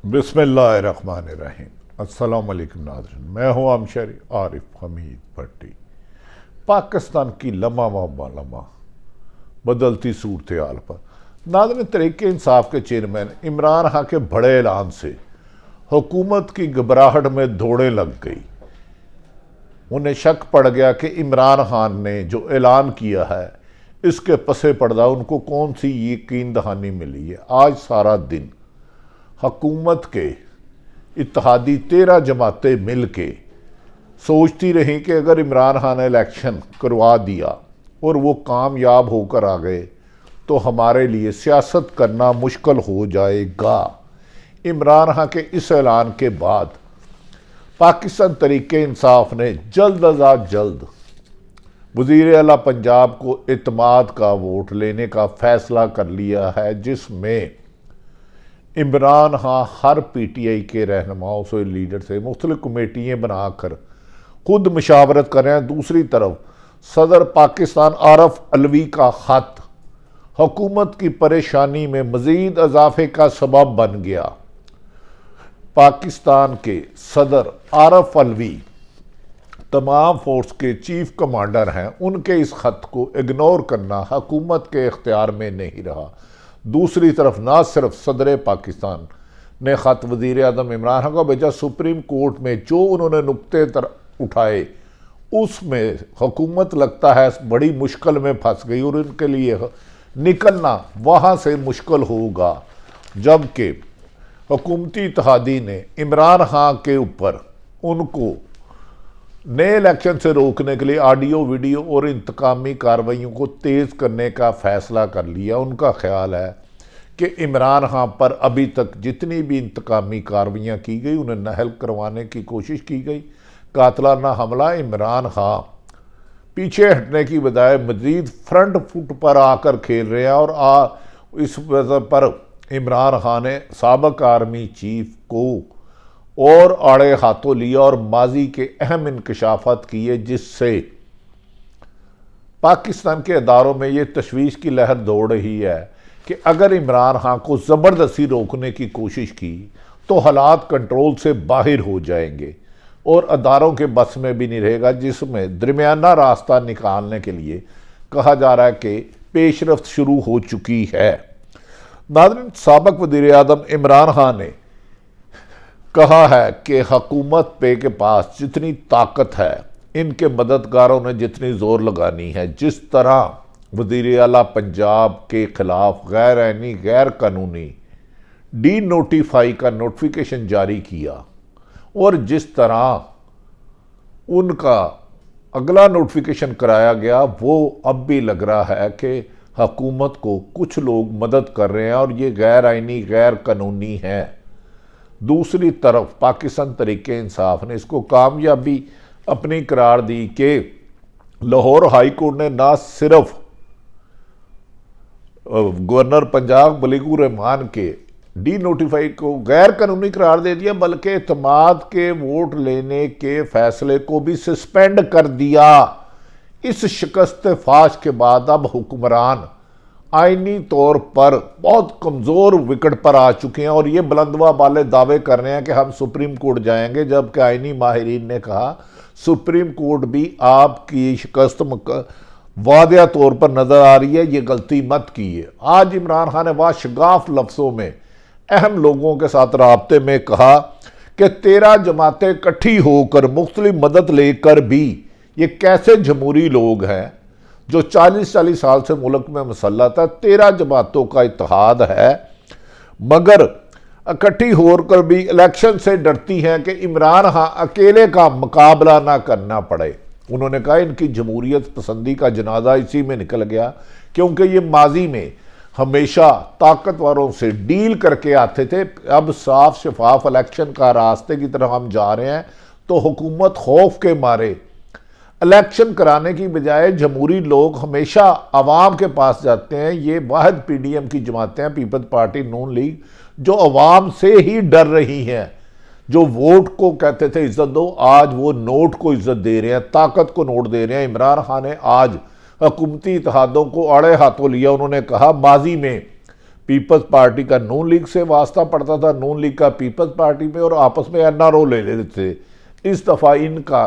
बिस्मिल्लाहिर्रहमानिर्रहीम। अस्सलाम वालेकुम नाज़रीन, मैं हूँ अमशरी आरिफ हमीद भट्टी। पाकिस्तान की लम्हा लम्हा बदलती सूरत हाल पर नाज़रीन, तहरीक इंसाफ के चेयरमैन इमरान खान के बड़े ऐलान से हुकूमत की घबराहट में दौड़ें लग गई। उन्हें शक पड़ गया कि इमरान खान ने जो ऐलान किया है इसके पसे पर्दा उनको कौन सी यकीन दहानी मिली है। आज सारा दिन हुकूमत के इत्तेहादी 13 जमातें मिल के सोचती रहीं कि अगर इमरान खान ने इलेक्शन करवा दिया और वो कामयाब होकर आ गए तो हमारे लिए सियासत करना मुश्किल हो जाएगा। इमरान खान के इस ऐलान के बाद पाकिस्तान तहरीक इंसाफ ने जल्द अज जल्द वज़ीर आला पंजाब को इत्मीनान का वोट लेने का फैसला कर लिया है, जिसमें इमरान खान हर पीटीआई के रहनुमाओं से लीडर से मुख्तलिफ कमेटियाँ बनाकर खुद मशावरत कर रहे हैं। दूसरी तरफ सदर पाकिस्तान आरफ अलवी का ख़त हुकूमत की परेशानी में मज़ीद इजाफे का सबब बन गया। पाकिस्तान के सदर आरफ अलवी तमाम फोर्स के चीफ कमांडर हैं, उनके इस ख़त को इग्नोर करना हुकूमत के इख्तियार में नहीं रहा। दूसरी तरफ ना सिर्फ सदर पाकिस्तान ने ख़त वज़ीर आज़म इमरान खान को भेजा, सुप्रीम कोर्ट में जो उन्होंने नुक्ते उठाए उसमें हुकूमत लगता है बड़ी मुश्किल में फंस गई और उनके लिए निकलना वहाँ से मुश्किल होगा। जबकि हुकूमती इत्तेहादी ने इमरान खान के ऊपर उनको नए इलेक्शन से रोकने के लिए ऑडियो वीडियो और इंतकामी कार्रवाइयों को तेज़ करने का फ़ैसला कर लिया। उनका ख्याल है कि इमरान खान पर अभी तक जितनी भी इंतकामी कार्रवाइयाँ की गई उन्हें नहल करवाने की कोशिश की गई। कातलाना हमला इमरान खान पीछे हटने की बजाय मज़ीद फ्रंट फुट पर आकर खेल रहे हैं और इस वजह पर इमरान खान ने साबिक़ आर्मी चीफ को और आड़े हाथों लिया और माजी के अहम इंकशाफात किए, जिससे पाकिस्तान के अदारों में ये तशवीश की लहर दौड़ रही है कि अगर इमरान खान को ज़बरदस्ती रोकने की कोशिश की तो हालात कंट्रोल से बाहर हो जाएंगे और अदारों के बस में भी नहीं रहेगा, जिसमें दरमियाना रास्ता निकालने के लिए कहा जा रहा है कि पेशरफ्त शुरू हो चुकी है। नाज़रीन, साबिक़ वज़ीर आज़म इमरान खान ने कहा है कि हुकूमत पे के पास जितनी ताकत है, इनके मददगारों ने जितनी ज़ोर लगानी है, जिस तरह वज़ीर आला पंजाब के ख़िलाफ़ गैर आइनी गैर कानूनी डी नोटिफाई का नोटिफिकेशन जारी किया और जिस तरह उनका अगला नोटिफिकेशन कराया गया, वो अब भी लग रहा है कि हुकूमत को कुछ लोग मदद कर रहे हैं और ये गैर आइनी गैर कानूनी है। दूसरी तरफ पाकिस्तान तहरीक इंसाफ ने इसको कामयाबी अपनी करार दी कि लाहौर हाई कोर्ट ने ना सिर्फ गवर्नर पंजाब मलिकुर रहमान के डी नोटिफाई को गैर कानूनी करार दे दिया, बल्कि इत्मीनान के वोट लेने के फैसले को भी सस्पेंड कर दिया। इस शिकस्त फाश के बाद अब हुक्मरान आइनी तौर पर बहुत कमज़ोर विकेट पर आ चुके हैं और ये बुलंदवा वाले दावे कर रहे हैं कि हम सुप्रीम कोर्ट जाएंगे, जबकि आइनी माहिरीन ने कहा सुप्रीम कोर्ट भी आपकी शिकस्त वादिया तौर पर नज़र आ रही है, ये गलती मत कीजिए। आज इमरान खान ने वाशगाफ लफ्ज़ों में अहम लोगों के साथ राब्ते में कहा कि 13 जमातें इकट्ठी होकर मुख्तलिफ मदद लेकर भी ये कैसे जमहूरी लोग हैं जो 40 साल से मुल्क में मसल्लत है। 13 जमातों का इत्तेहाद है, मगर इकट्ठी होकर भी इलेक्शन से डरती हैं कि इमरान खान अकेले का मुकाबला ना करना पड़े। उन्होंने कहा इनकी जमहूरियत पसंदी का जनाजा इसी में निकल गया, क्योंकि ये माजी में हमेशा ताकतवरों से डील करके आते थे। अब साफ शफाफ इलेक्शन का रास्ते की तरफ हम जा रहे हैं तो हुकूमत खौफ के मारे इलेक्शन कराने की बजाय जमहूरी लोग हमेशा अवाम के पास जाते हैं। ये वाहिद पीडीएम की जमातें हैं, पीपल्स पार्टी नून लीग, जो अवाम से ही डर रही हैं। जो वोट को कहते थे इज्जत दो, आज वो नोट को इज्जत दे रहे हैं, ताकत को नोट दे रहे हैं। इमरान खान ने आज हुकूमती इत्तेहादों को आड़े हाथों लिया। उन्होंने कहा माजी में पीपल्स पार्टी का नून लीग से वास्ता पड़ता था, नून लीग का पीपल्स पार्टी में, और आपस में एनआरओ ले लेते थे। इस दफ़ा इनका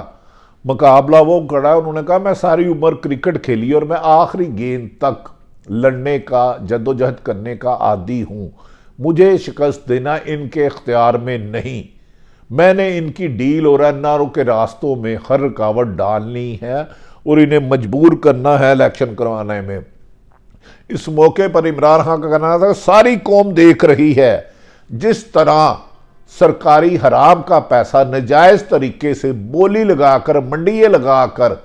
मुकाबला वो खड़ा, उन्होंने कहा मैं सारी उम्र क्रिकेट खेली और मैं आखिरी गेंद तक लड़ने का, जद्दोजहद करने का आदी हूँ, मुझे शिकस्त देना इनके इख्तियार में नहीं। मैंने इनकी डील और एनआरओ के रास्तों में हर रुकावट डालनी है और इन्हें मजबूर करना है इलेक्शन करवाने में। इस मौके पर इमरान खान का कहना था सारी कौम देख रही है जिस तरह सरकारी हराम का पैसा नजायज तरीके से बोली लगाकर, मंडियां लगाकर,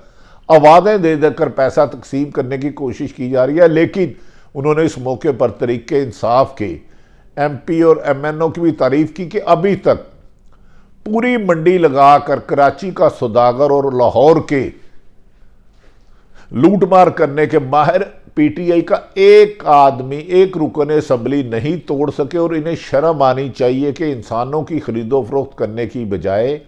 आवाज़ें दे देकर पैसा तकसीम करने की कोशिश की जा रही है। लेकिन उन्होंने इस मौके पर तरीके इंसाफ के एमपी और एमएनओ की भी तारीफ की कि अभी तक पूरी मंडी लगाकर कराची का सौदागर और लाहौर के लूटमार करने के माहिर पीटीआई का एक आदमी, एक रुकन असम्बली नहीं तोड़ सके। और इन्हें शर्म आनी चाहिए कि इंसानों की खरीदो फरोख्त करने की बजाय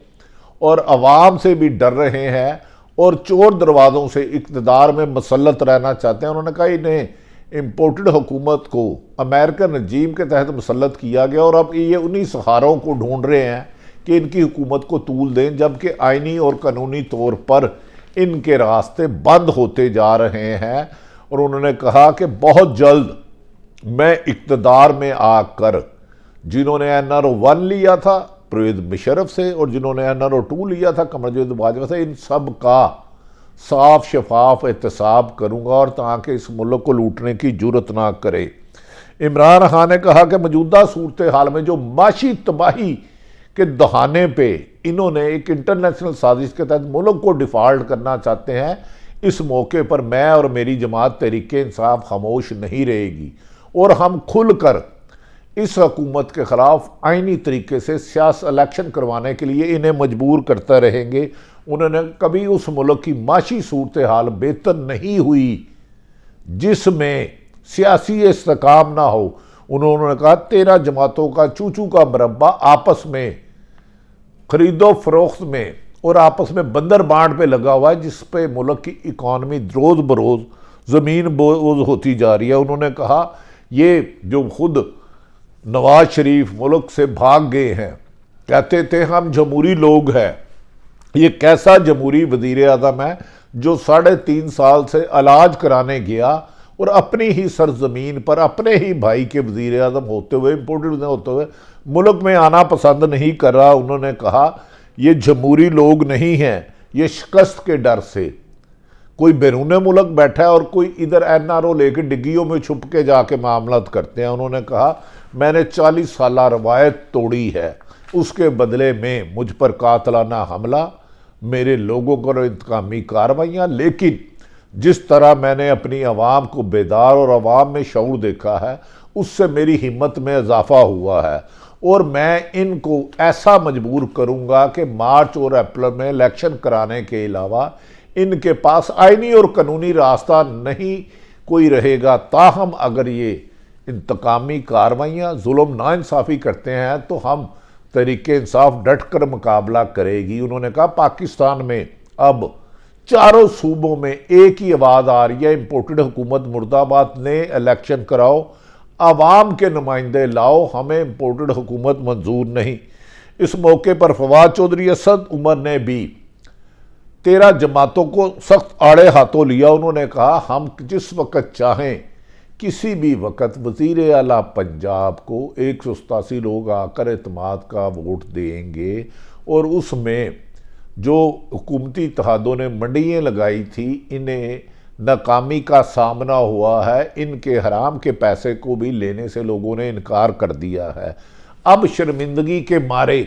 और अवाम से भी डर रहे हैं और चोर दरवाज़ों से इक़्तिदार में मसल्लत रहना चाहते हैं। उन्होंने कहा इन्हें इम्पोर्टेड हुकूमत को अमेरिकन रजीम के तहत मसल्लत किया गया और अब ये उन्हीं सहारों को ढूंढ रहे हैं कि इनकी हुकूमत को तूल दें, जबकि आइनी और कानूनी तौर पर इनके रास्ते बंद होते जा रहे हैं। और उन्होंने कहा कि बहुत जल्द मैं इक़्तिदार में आकर, जिन्होंने एनआरओ 1 लिया था परवेज़ मुशर्रफ से और जिन्होंने एनआरओ 2 लिया था कमरजावेद बाजवा से, इन सब का साफ शफाफ एहतसाब करूँगा और ताकि इस मुल्क को लूटने की जुर्रत ना करे। इमरान खान ने कहा कि मौजूदा सूरत हाल में जो माशी तबाही के दहाने पे इन्होंने एक इंटरनेशनल साजिश के तहत मुल्क को डिफ़ॉल्ट करना चाहते हैं, इस मौके पर मैं और मेरी जमात तहरीक इंसाफ खामोश नहीं रहेगी और हम खुलकर इस हुकूमत के ख़िलाफ़ आइनी तरीके से सियासी इलेक्शन करवाने के लिए इन्हें मजबूर करते रहेंगे। उन्होंने कभी उस मुल्क की माशी सूरत हाल बेहतर नहीं हुई जिसमें सियासी इस्तेकाम ना हो। उन्होंने कहा 13 जमातों का चूचू का मरबा आपस में खरीदो फरोख्त में और आपस में बंदर बांट पे लगा हुआ है, जिस पे मुल्क की इकॉनमी रोज़ बरोज़ ज़मीन बोझ होती जा रही है। उन्होंने कहा ये जो खुद नवाज शरीफ मुल्क से भाग गए हैं, कहते थे हम जमहूरी लोग हैं, ये कैसा जमहूरी वज़ीर आज़म है जो 3.5 साल से इलाज कराने गया और अपनी ही सरजमीन पर अपने ही भाई के वज़ीर आज़म होते हुए, इम्पोर्टेड होते हुए मुल्क में आना पसंद नहीं कर रहा। उन्होंने कहा ये जमहूरी लोग नहीं हैं, ये शिकस्त के डर से कोई बैरून मुल्क बैठा है और कोई इधर एनआरओ लेकर डिग्गियों में छुप के जाके मामलात करते हैं। उन्होंने कहा मैंने 40 साल रवायत तोड़ी है, उसके बदले में मुझ पर कातलाना हमला, मेरे लोगों को इंतकामी कार्रवाइयाँ, लेकिन जिस तरह मैंने अपनी आवाम को बेदार और आवाम में शऊर देखा है उससे मेरी हिम्मत में इजाफा हुआ है और मैं इनको ऐसा मजबूर करूंगा कि मार्च और अप्रैल में इलेक्शन कराने के अलावा इनके पास आइनी और कानूनी रास्ता नहीं कोई रहेगा। ताहम अगर ये इंतकामी कार्रवाइयाँ, जुल्म, नाइंसाफ़ी करते हैं तो हम तहरीके इंसाफ डट कर मुकाबला करेगी। उन्होंने कहा पाकिस्तान में अब चारों सूबों में एक ही आवाज़ आ रही है, इम्पोर्टेड हुकूमत मुर्दाबाद, ने इलेक्शन कराओ, आवाम के नुमाइंदे लाओ, हमें इम्पोर्टेड हुकूमत मंजूर नहीं। इस मौके पर फवाद चौधरी असद उमर ने भी 13 जमातों को सख्त आड़े हाथों लिया। उन्होंने कहा हम जिस वक़्त चाहें किसी भी वक़्त वज़ीर आला पंजाब को 187 लोग आकर एतमाद का वोट देंगे और उसमें जो हुकूमती इत्तेहादों ने मंडियाँ लगाई थी इन्हें नाकामी का सामना हुआ है, इनके हराम के पैसे को भी लेने से लोगों ने इनकार कर दिया है। अब शर्मिंदगी के मारे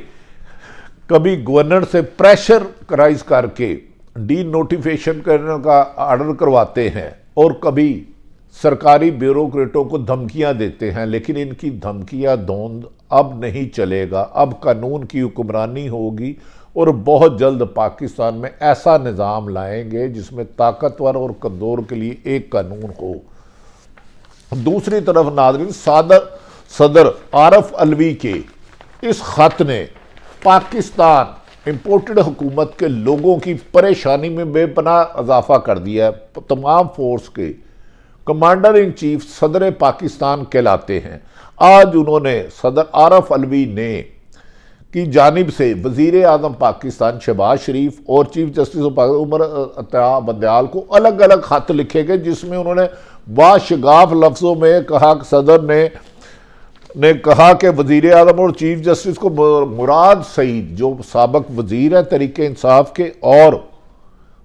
कभी गवर्नर से प्रेशर राइज करके डी नोटिफिकेशन करने का आर्डर करवाते हैं और कभी सरकारी ब्यूरोक्रेटों को धमकियां देते हैं, लेकिन इनकी धमकियां धोंध अब नहीं चलेगा। अब कानून की हुक्मरानी होगी और बहुत जल्द पाकिस्तान में ऐसा निज़ाम लाएंगे जिसमें ताकतवर और कमज़ोर के लिए एक कानून हो। दूसरी तरफ नाज़रीन, सदर आरफ अलवी के इस ख़त ने पाकिस्तान इम्पोर्टेड हुकूमत के लोगों की परेशानी में बेपनाह इजाफा कर दिया है। तमाम फोर्स के कमांडर इन चीफ सदर पाकिस्तान कहलाते हैं। आज उन्होंने सदर आरफ अलवी ने की जानिब से वजीर आजम पाकिस्तान शहबाज शरीफ और चीफ जस्टिस उमर अता बंदयाल को अलग अलग खत लिखे गए, जिसमें उन्होंने बाशगाफ लफ्ज़ों में कहा कि सदर ने कहा कि वजीर आजम और चीफ जस्टिस को मुराद सईद जो साबिक वजीर है तरीके इंसाफ के और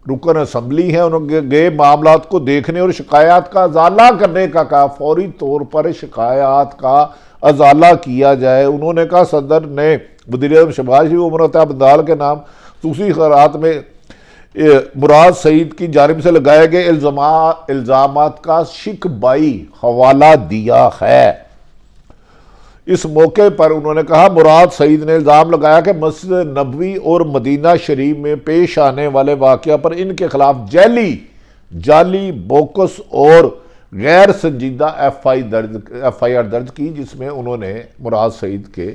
रुकन असम्बली है, उन्होंने गए मामलात को देखने और शिकायत का अजाला करने का कहा। फौरी तौर पर शिकायत का अजाला किया जाए। उन्होंने कहा सदर ने वज़ीर आज़म शहबाज शरीफ उमर अता बंदयाल के नाम दूसरी खैरात में मुराद सईद की जानिब से लगाए गए इल्ज़ामात का शिकबाई हवाला दिया है। इस मौके पर उन्होंने कहा मुराद सईद ने इल्ज़ाम लगाया कि मस्जिद नबवी और मदीना शरीफ में पेश आने वाले वाक़या पर इनके खिलाफ जाली बोकस और गैर संजीदा FIR दर्ज की, जिसमें उन्होंने मुराद सईद के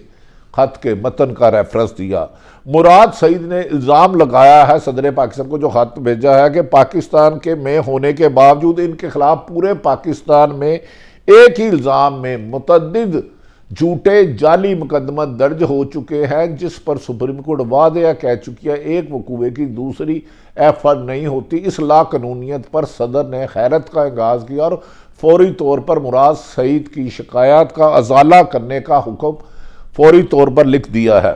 खत के मतन का रेफरेंस दिया। मुराद सईद ने इल्ज़ाम लगाया है सदर पाकिस्तान को जो खत भेजा है कि पाकिस्तान के में होने के बावजूद इनके खिलाफ पूरे पाकिस्तान में एक ही इल्ज़ाम में मुतअद्दिद झूठे जाली मुकदमा दर्ज हो चुके हैं, जिस पर सुप्रीम कोर्ट वादया कह चुकी है एक वकूए की दूसरी FIR नहीं होती। इस लाकानूनियत पर सदर ने खैरत का आगाज़ किया और फौरी तौर पर मुराद सईद की शिकायत का अजाला करने का हुक्म फौरी तौर पर लिख दिया है।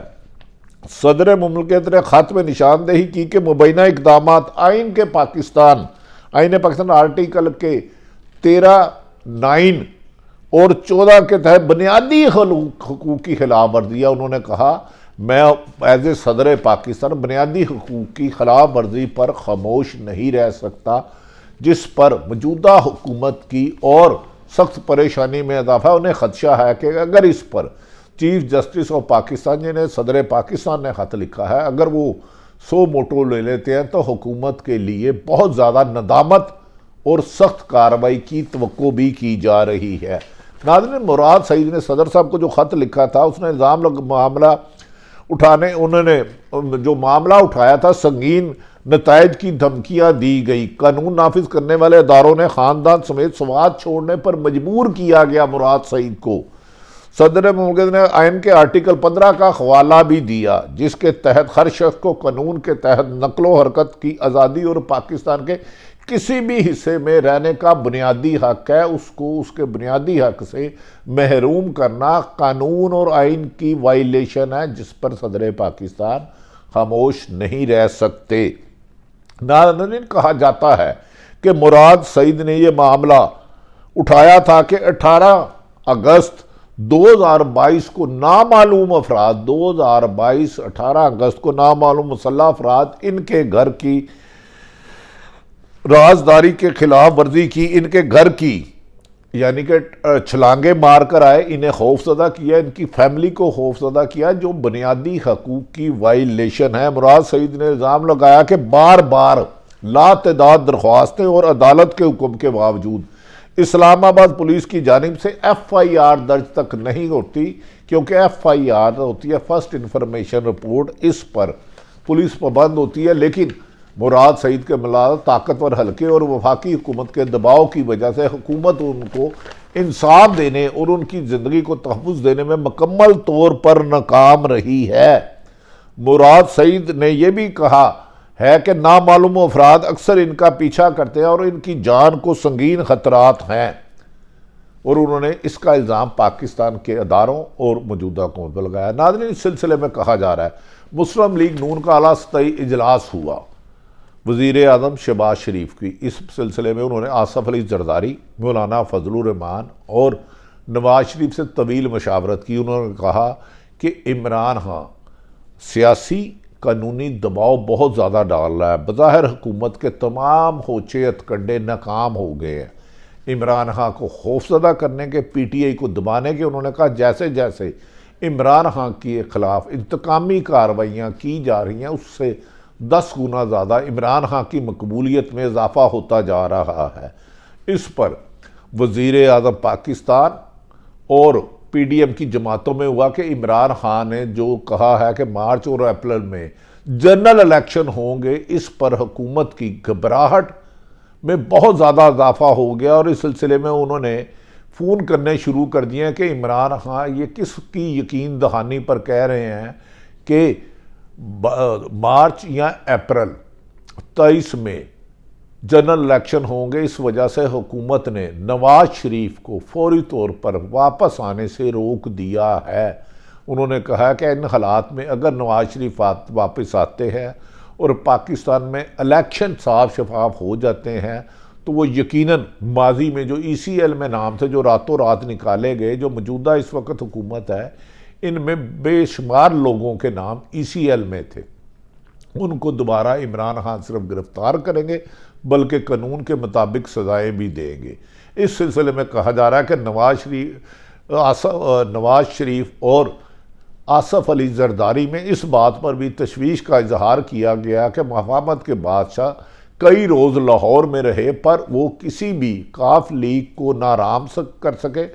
सदर मुमलिकत ने खत में निशानदेही की कि मुबैना इकदाम आइन पाकिस्तान आर्टिकल के 13(9) और 14 के तहत बुनियादी हकूक़ की खिलाफ वर्जी है। उन्होंने कहा मैं एज ए सदर पाकिस्तान बुनियादी हकूक़ की खिलाफ वर्जी पर खामोश नहीं रह सकता, जिस पर मौजूदा हुकूमत की और सख्त परेशानी में इजाफा। उन्हें खदशा है कि अगर इस पर चीफ जस्टिस ऑफ पाकिस्तान जिन्हें सदर पाकिस्तान ने खत लिखा है, अगर वो 100 मोटो ले लेते हैं तो हुकूमत के लिए बहुत ज़्यादा नदामत और सख्त कार्रवाई की तवक्को भी की जा रही है। नाज़रीन, मुराद सईद ने सदर साहब को जो ख़त लिखा था उसने उन्होंने जो मामला उठाया था संगीन नतायज की धमकियां दी गई, कानून नाफिज करने वाले अदारों ने ख़ानदान समेत स्वात छोड़ने पर मजबूर किया गया मुराद सईद को। सदर मुमलिकत ने आइन के आर्टिकल 15 का हवाला भी दिया, जिसके तहत हर शख्स को कानून के तहत नकलो हरकत की आज़ादी और पाकिस्तान के किसी भी हिस्से में रहने का बुनियादी हक है। उसको उसके बुनियादी हक से महरूम करना कानून और आइन की वायलेशन है, जिस पर सदर पाकिस्तान खामोश नहीं रह सकते। नाज़रीन, कहा जाता है कि मुराद सईद ने यह मामला उठाया था कि 18 अगस्त 2022 को नामालूम अफराद 18 अगस्त को नामालूम मुसल्लह अफराद इनके घर की राजदारी के खिलाफ वर्जी की, इनके घर की यानी कि छलांगे मार कर आए, इन्हें खौफजदा किया, इनकी फैमिली को खौफजदा किया, जो बुनियादी हकूक़ की वायलेशन है। मुराद सईद ने इल्ज़ाम लगाया कि बार बार लातदाद दरख्वास्तें और अदालत के हुक्म के बावजूद इस्लामाबाद पुलिस की जानिब से FIR दर्ज तक नहीं होती, क्योंकि FIR होती है फर्स्ट इंफॉर्मेशन रिपोर्ट, इस पर पुलिस पाबंद होती है। लेकिन मुराद सईद के मुलाज़ ताकतवर हल्के और वफाकी हुकूमत के दबाव की वजह से हुकूमत उनको इंसाफ देने और उनकी ज़िंदगी को तहफ़्फ़ुज़ देने में मुकम्मल तौर पर नाकाम रही है। मुराद सईद ने यह भी कहा है कि नामालूम अफराद अक्सर इनका पीछा करते हैं और इनकी जान को संगीन खतरात हैं, और उन्होंने इसका इल्ज़ाम पाकिस्तान के अदारों और मौजूदा हुकूमत पर लगाया। नाज़रीन, इस सिलसिले में कहा जा रहा है मुस्लिम लीग नून का आला सतही इजलास हुआ वज़ीर आज़म शहबाज शरीफ की। इस सिलसिले में उन्होंने आसफ अली जरदारी, मौलाना फजलुर रहमान और नवाज शरीफ से तवील मशावरत की। उन्होंने कहा कि इमरान खान सियासी कानूनी दबाव बहुत ज़्यादा डाल रहा है। बज़ाहिर हुकूमत के तमाम होचे हथकंडे नाकाम हो गए हैं इमरान खान को खौफजदा करने के, PTI को दबाने के। उन्होंने कहा जैसे जैसे इमरान खान के ख़िलाफ़ इंतकामी कार्रवाइयाँ की जा रही हैं, उससे 10 गुना ज़्यादा इमरान खान की मकबूलियत में इजाफ़ा होता जा रहा है। इस पर वज़ीर आज़म पाकिस्तान और PDM की जमातों में हुआ कि इमरान खान ने जो कहा है कि मार्च और अप्रैल में जनरल इलेक्शन होंगे, इस पर हुकूमत की घबराहट में बहुत ज़्यादा इजाफा हो गया और इस सिलसिले में उन्होंने फ़ोन करने शुरू कर दिए हैं कि इमरान खान ये किसकी यकीन दहानी पर कह रहे हैं कि मार्च या अप्रैल 23 में जनरल इलेक्शन होंगे, इस वजह से हुकूमत ने नवाज शरीफ को फौरी तौर पर वापस आने से रोक दिया है। उन्होंने कहा कि इन हालात में अगर नवाज शरीफ वापस आते हैं और पाकिस्तान में इलेक्शन साफ शफाफ हो जाते हैं तो वो यकीनन माजी में जो ECL में नाम थे जो रातों रात निकाले गए, जो मौजूदा इस वक्त हुकूमत है, इनमें बेशुमार लोगों के नाम ECL में थे, उनको दोबारा इमरान खान सिर्फ गिरफ्तार करेंगे बल्कि कानून के मुताबिक सजाएं भी देंगे। इस सिलसिले में कहा जा रहा है कि नवाज शरीफ और आसफ अली जरदारी में इस बात पर भी तशवीश का इजहार किया गया कि मफाहमत के बादशाह कई रोज़ लाहौर में रहे पर वो किसी भी काफ लीग को नाराम कर सके।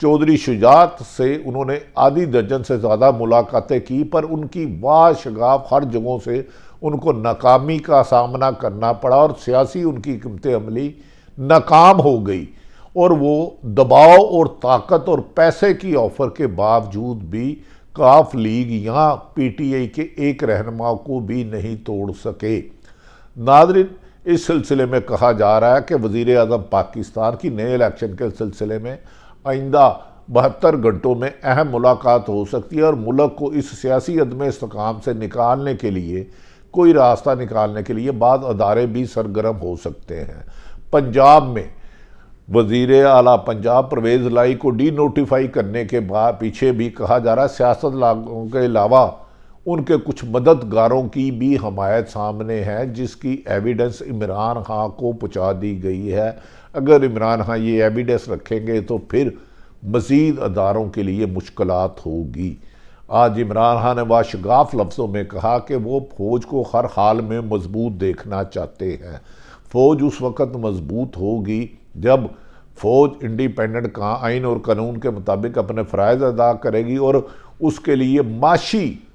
चौधरी शुजात से उन्होंने आधी दर्जन से ज़्यादा मुलाकातें की पर उनकी वाह शगाफ हर जगहों से उनको नाकामी का सामना करना पड़ा और सियासी उनकी हिकमत अमली नाकाम हो गई और वो दबाव और ताकत और पैसे की ऑफ़र के बावजूद भी काफ लीग या PTI के एक रहनुमा को भी नहीं तोड़ सके। नाज़रीन, इस सिलसिले में कहा जा रहा है कि वज़ीर आज़म पाकिस्तान की नए इलेक्शन के सिलसिले में आइंदा 72 घंटों में अहम मुलाकात हो सकती है और मुल्क को इस सियासी अदम इस्तेकाम से निकालने के लिए कोई रास्ता निकालने के लिए बाद अदारे भी सरगर्म हो सकते हैं। पंजाब में वज़ीर आला पंजाब परवेज़ लाई को डीनोटिफाई करने के बाद पीछे भी कहा जा रहा है सियासत लागों के अलावा उनके कुछ मददगारों की भी हमायत सामने है, जिसकी एविडेंस इमरान खान को पहुँचा दी गई है। अगर इमरान खान ये एविडेंस रखेंगे तो फिर मज़ीद अदारों के लिए मुश्किलात होगी। आज इमरान खान ने वाशगाफ लफ्ज़ों में कहा कि वो फ़ौज को हर हाल में मजबूत देखना चाहते हैं। फ़ौज उस वक़्त मजबूत होगी जब फ़ौज इंडिपेंडेंट का आइन और कानून के मुताबिक अपने फ़राइज़ अदा करेगी और उसके लिए माशी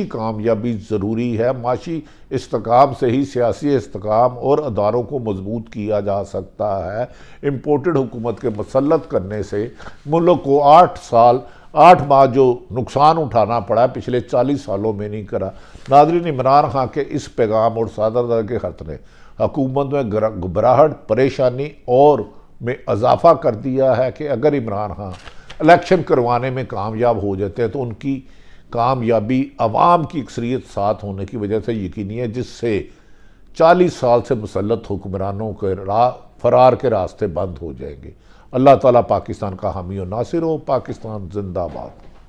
कामयाबी ज़रूरी है। माशी इस्तेकाम से ही सियासी इस्तेकाम और अदारों को मजबूत किया जा सकता है। इम्पोर्टेड हुकूमत के मसलत करने से मुल्क को 8 माह जो नुकसान उठाना पड़ा पिछले 40 सालों में नहीं करा। नाज़रीन, इमरान खान के इस पैगाम और सादर के खत ने हुकूमत में घबराहट, परेशानी और में इजाफा कर दिया है कि अगर इमरान खान इलेक्शन करवाने में कामयाब हो जाते हैं तो उनकी कामयाबी अवाम की अक्सरियत साथ होने की वजह से यकीनी है, जिससे 40 साल से मुसल्लत हुक्मरानों के फरार के रास्ते बंद हो जाएंगे। अल्लाह ताला पाकिस्तान का हामी और नासिर हो। पाकिस्तान जिंदाबाद।